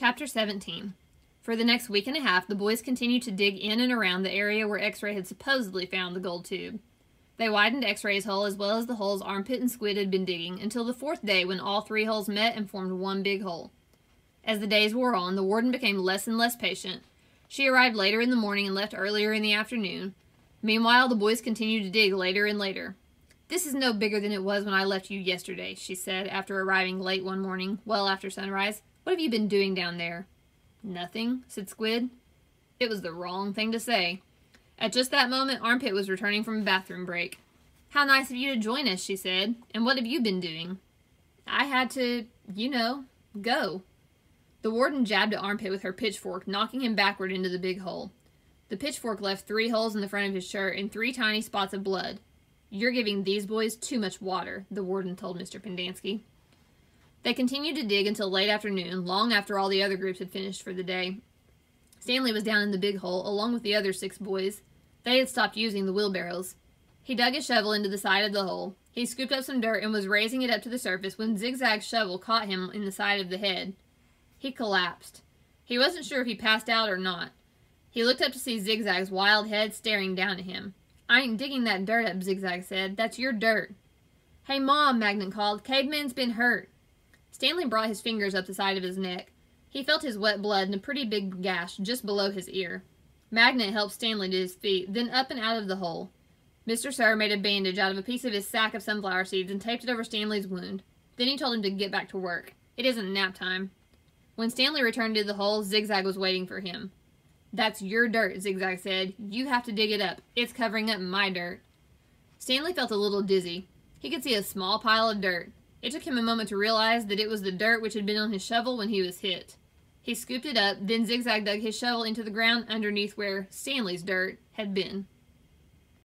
Chapter 17. For the next week and a half, the boys continued to dig in and around the area where X-Ray had supposedly found the gold tube. They widened X-Ray's hole as well as the holes Armpit and Squid had been digging until the fourth day when all three holes met and formed one big hole. As the days wore on, the warden became less and less patient. She arrived later in the morning and left earlier in the afternoon. Meanwhile, the boys continued to dig later and later. "This is no bigger than it was when I left you yesterday," she said after arriving late one morning, well after sunrise. "What have you been doing down there?" "Nothing," said Squid. It was the wrong thing to say. At just that moment, Armpit was returning from a bathroom break. "How nice of you to join us," she said. "And what have you been doing?" "I had to, go." The warden jabbed at Armpit with her pitchfork, knocking him backward into the big hole. The pitchfork left 3 holes in the front of his shirt and 3 tiny spots of blood. "You're giving these boys too much water," the warden told Mr. Pendanski. They continued to dig until late afternoon, long after all the other groups had finished for the day. Stanley was down in the big hole, along with the other 6 boys. They had stopped using the wheelbarrows. He dug his shovel into the side of the hole. He scooped up some dirt and was raising it up to the surface when Zigzag's shovel caught him in the side of the head. He collapsed. He wasn't sure if he passed out or not. He looked up to see Zigzag's wild head staring down at him. "I ain't digging that dirt up," Zigzag said. "That's your dirt." "Hey, Mom," Magnet called. "Caveman's been hurt." Stanley brought his fingers up the side of his neck. He felt his wet blood and a pretty big gash just below his ear. Magnet helped Stanley to his feet, then up and out of the hole. Mr. Sir made a bandage out of a piece of his sack of sunflower seeds and taped it over Stanley's wound. Then he told him to get back to work. It isn't nap time. When Stanley returned to the hole, Zigzag was waiting for him. "That's your dirt," Zigzag said. "You have to dig it up. It's covering up my dirt." Stanley felt a little dizzy. He could see a small pile of dirt. It took him a moment to realize that it was the dirt which had been on his shovel when he was hit. He scooped it up, then Zigzag dug his shovel into the ground underneath where Stanley's dirt had been.